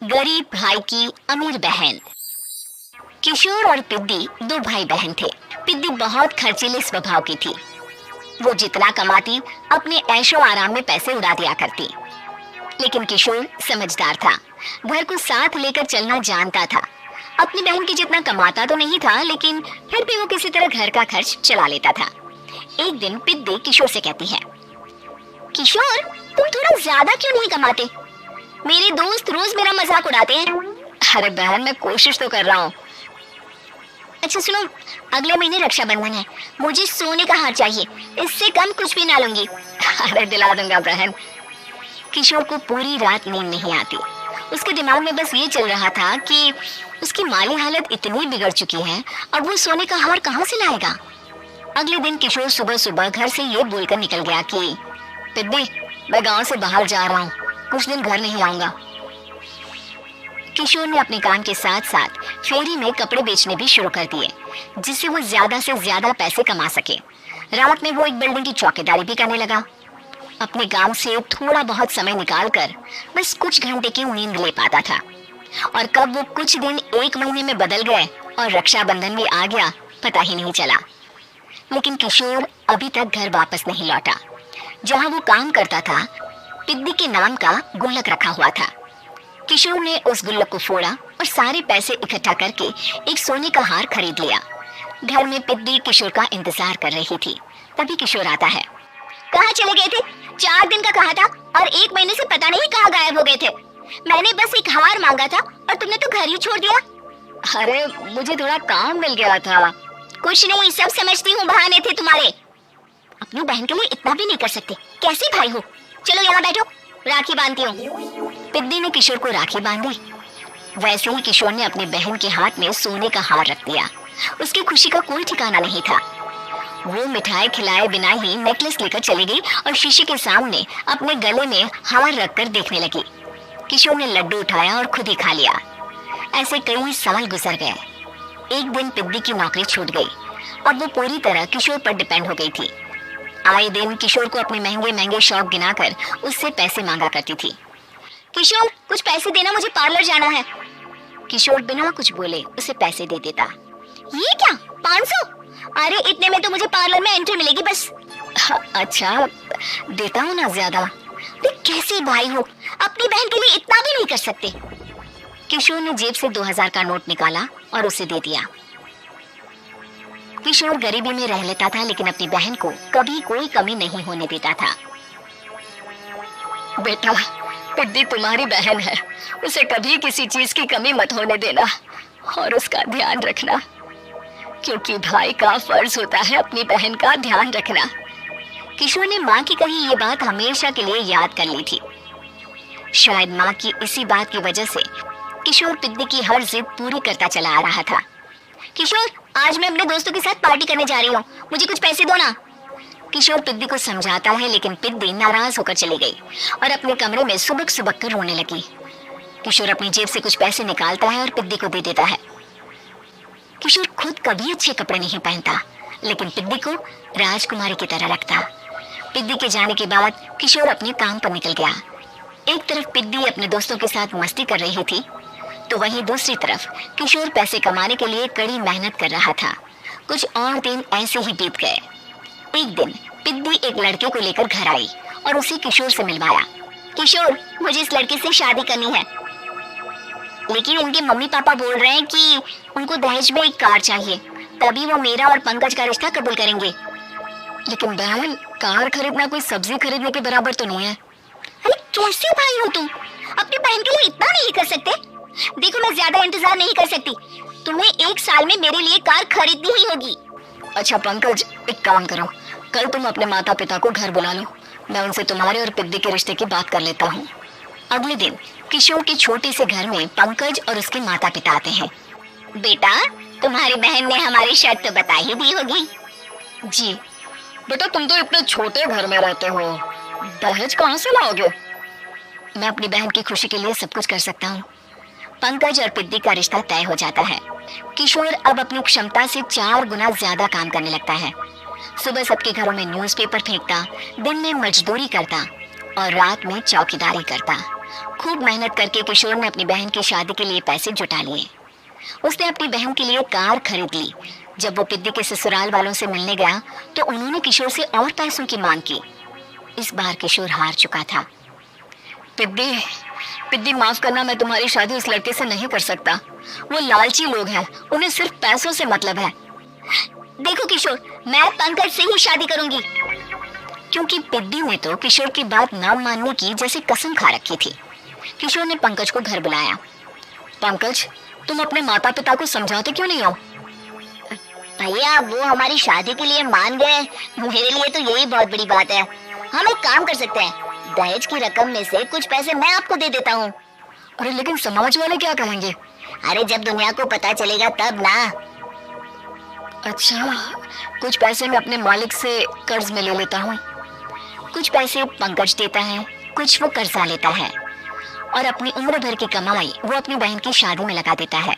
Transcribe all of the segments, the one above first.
गरीब भाई की अमीर बहन। किशोर और पिद्दी दो भाई बहन थे। पिद्दी बहुत खर्चीले स्वभाव की थी। वो जितना कमाती अपने ऐशो आराम में पैसे उड़ा दिया करती। लेकिन किशोर समझदार था, घर को साथ लेकर चलना जानता था। अपनी बहन की जितना कमाता तो नहीं था, लेकिन फिर भी वो किसी तरह घर का खर्च चला लेता था। एक दिन पिद्दी किशोर से कहती है, किशोर तुम थोड़ा ज्यादा क्यों नहीं कमाते? मेरे दोस्त रोज मेरा मजाक उड़ाते हैं। अरे बहन, मैं कोशिश तो कर रहा हूँ। अच्छा सुनो, अगले महीने रक्षाबंधन है, मुझे सोने का हार चाहिए, इससे कम कुछ भी ना लूंगी। अरे दिला दूंगा बहन। किशोर को पूरी रात नींद नहीं आती। उसके दिमाग में बस ये चल रहा था कि उसकी माली हालत इतनी बिगड़ चुकी है, अब वो सोने का हार कहाँ से लाएगा। अगले दिन किशोर सुबह सुबह घर से ये बोलकर निकल गया कि पिद्दी, मैं गांव से बाहर जा रहा हूँ, कुछ दिन घर नहीं आऊंगा। किशोर ने अपने काम के साथ साथ फेरी में कपड़े बेचने भी शुरू कर दिए, जिससे वो ज्यादा से ज्यादा पैसे कमा सके। रात में वो एक बिल्डिंग की चौकीदारी भी करने लगा। अपने काम से थोड़ा बहुत समय निकालकर बस कुछ घंटे की नींद ले पाता था। और कब वो कुछ दिन एक महीने में बदल गए और रक्षाबंधन भी आ गया, पता ही नहीं चला। लेकिन किशोर अभी तक घर वापस नहीं लौटा। जहाँ वो काम करता था, पिद्दी के नाम का गुल्लक रखा हुआ था। किशोर ने उस गुल्लक को फोड़ा और सारे पैसे इकट्ठा करके एक सोने का हार खरीद लिया। घर में पिद्दी किशोर का इंतजार कर रही थी। तभी किशोर आता है। कहाँ चले गए थे? 4 दिन का कहा था और 1 महीने से पता नहीं कहाँ गायब हो गए थे। मैंने बस एक हार मांगा था और तुमने तो घर ही छोड़ दिया। अरे मुझे थोड़ा काम मिल गया था। कुछ नहीं, सब समझती हूँ, बहाने थे तुम्हारे। अपनी बहन के लिए इतना भी नहीं कर सकते, कैसे भाई हो? चलो यहाँ बैठो, राखी बांधती हूँ। पिद्दी ने किशोर को राखी बांधी। वैसे ही किशोर ने अपनी बहन के हाथ में सोने का हार रख दिया। उसकी खुशी का कोई ठिकाना नहीं था। वो मिठाई खिलाए बिना ही नेकलेस लेकर चली गई और शीशे के सामने अपने गले में हार रखकर देखने लगी। किशोर ने लड्डू उठाया और खुद ही खा लिया। ऐसे कई साल गुजर गए। एक दिन पिद्दी की नौकरी छूट गई। अब वो पूरी तरह किशोर पर डिपेंड हो गई थी। आए दिन किशोर को अपने महंगे महंगे शौक गिनाकर उससे पैसे मांगा करती थी। किशोर कुछ पैसे देना, मुझे पार्लर जाना है। किशोर बिना कुछ बोले उसे पैसे दे देता। ये क्या, 500? अरे इतने में तो मुझे पार्लर में एंट्री मिलेगी बस। अच्छा देता हूँ ना ज्यादा। कैसे भाई हो, अपनी बहन के लिए इतना भी नहीं कर सकते। किशोर ने जेब से 2000 का नोट निकाला और उसे दे दिया। किशोर गरीबी में रह लेता था, लेकिन अपनी बहन को कभी कोई कमी नहीं होने देता था। बेटा, पिद्दी तुम्हारी बहन है, उसे कभी किसी चीज की कमी मत होने देना और उसका ध्यान रखना, क्योंकि भाई का फर्ज होता है अपनी बहन का ध्यान रखना। किशोर ने माँ की कही ये बात हमेशा के लिए याद कर ली थी। शायद माँ की इसी बात की वजह से किशोर पिद्दी की हर जिद पूरी करता चला आ रहा था। किशोर, आज मैं अपने दोस्तों के साथ पार्टी करने जा रही हूँ, मुझे कुछ पैसे दो ना। किशोर पिद्दी को समझाता है, लेकिन पिद्दी नाराज होकर चली गई और अपने कमरे में सुबक सुबक कर रोने लगी। किशोर अपनी जेब से कुछ पैसे निकालता है और पिद्दी को दे देता है। किशोर खुद कभी अच्छे कपड़े नहीं पहनता, लेकिन पिद्दी को राजकुमारी की तरह रखता। पिद्दी के जाने के बाद किशोर अपने काम पर निकल गया। एक तरफ पिद्दी अपने दोस्तों के साथ मस्ती कर रही थी, तो वहीं दूसरी तरफ किशोर पैसे कमाने के लिए कड़ी मेहनत कर रहा था। कुछ और दिन ऐसे ही बीत गए। एक दिन पिद्दी एक लड़के को लेकर घर आई और उसे किशोर से मिलवाया। किशोर, मुझे इस लड़के से शादी करनी है, लेकिन उनके मम्मी पापा बोल रहे हैं कि उनको दहेज में एक कार चाहिए, तभी वो मेरा और पंकज का रिश्ता कबूल करेंगे। लेकिन बहन, कार खरीदना कोई सब्जी खरीदने के बराबर तो नहीं है। अरे कैसे भाई हो तुम, अपनी बहन के लिए इतना नहीं कर सकते? देखो, मैं ज्यादा इंतजार नहीं कर सकती, तुम्हें 1 साल में मेरे लिए कार खरीदनी ही होगी। अच्छा पंकज, एक काम करो, कल तुम अपने माता पिता को घर बुला लो, मैं उनसे तुम्हारे और पिद्दी के रिश्ते की बात कर लेता हूँ। अगले दिन किशोर के छोटे से घर में पंकज और उसके माता पिता आते हैं। बेटा, तुम्हारी बहन ने हमारी शर्त तो बता ही दी होगी। जी बेटा, तुम तो इतने छोटे घर में रहते हो, दहेज कहाँ से लाओगे? मैं अपनी बहन की खुशी के लिए सब कुछ कर सकता हूँ। पंकज और पिद्दी का रिश्ता तय हो जाता है। किशोर अब अपनी क्षमता से 4 गुना ज्यादा काम करने लगता है। सुबह सबके घरों में न्यूज़पेपर फेंकता, दिन में मजदूरी करता और रात में चौकीदारी करता। खूब मेहनत करके किशोर ने अपनी बहन की शादी के लिए पैसे जुटा लिए। उसने अपनी बहन के लिए कार खरीद ली। जब वो पिद्दी के ससुराल वालों से मिलने गया तो उन्होंने किशोर से और पैसों की मांग की। इस बार किशोर हार चुका था। पिद्दी, पिद्दी माफ करना, मैं तुम्हारी शादी उस लड़के से नहीं कर सकता। वो लालची लोग हैं, उन्हें सिर्फ पैसों से मतलब है। देखो किशोर, मैं पंकज से ही शादी करूंगी। क्योंकि पिद्दी ने तो किशोर की बात ना मानने की जैसे कसम खा रखी थी। किशोर ने पंकज को घर बुलाया। पंकज, तुम अपने माता पिता को समझाते क्यों नहीं हो? भैया, वो हमारी शादी के लिए मान गए, मेरे लिए तो यही बहुत बड़ी बात है। हम एक काम कर सकते हैं, दहेज की रकम में से कुछ पैसे मैं आपको दे देता हूँ। अरे लेकिन समाज वाले क्या कहेंगे? अरे जब दुनिया को पता चलेगा तब ना। अच्छा, कुछ पैसे मैं अपने मालिक से कर्ज में ले लेता हूँ। कुछ पैसे पंकज देता है, कुछ वो कर्जा लेता है और अपनी उम्र भर की कमाई वो अपनी बहन की शादी में लगा देता है।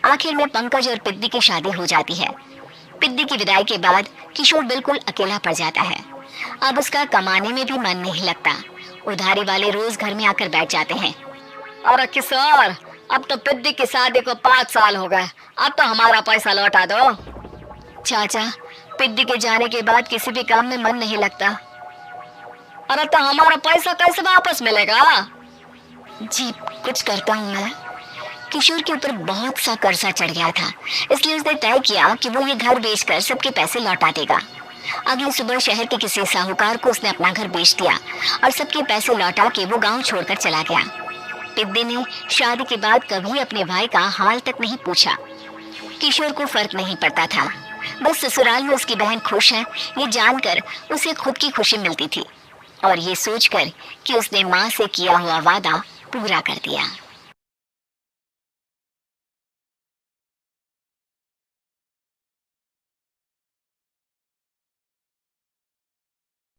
आखिर में पंकज और पिद्दी की शादी हो जाती है। पिद्दी की विदाई के बाद किशोर बिल्कुल अकेला पड़ जाता है। अब उसका कमाने में भी मन नहीं लगता। उधारी वाले रोज घर में आकर बैठ जाते हैं। अरे किशोर, अब तो पिद्दी की शादी को 5 साल हो गए, अब तो हमारा पैसा लौटा दो। चाचा, पिद्दी के जाने के बाद किसी भी काम में मन नहीं लगता। अरे तो हमारा पैसा कैसे वापस मिलेगा? जी, कुछ करता हूँ मैं। किशोर के ऊपर बहुत सा कर्जा चढ़ गया था, इसलिए उसने तय किया कि वो ये घर बेचकर सबके पैसे लौटा देगा। अगली सुबह शहर के किसी साहूकार को उसने अपना घर बेच दिया और सबके पैसे लौटा के वो गांव छोड़कर चला गया। पिद्दी ने शादी के बाद कभी अपने भाई का हाल तक नहीं पूछा। किशोर को फर्क नहीं पड़ता था, बस ससुराल में उसकी बहन खुश है ये जानकर उसे खुद की खुशी मिलती थी और ये सोचकर कि उसने माँ से किया हुआ वादा पूरा कर दिया।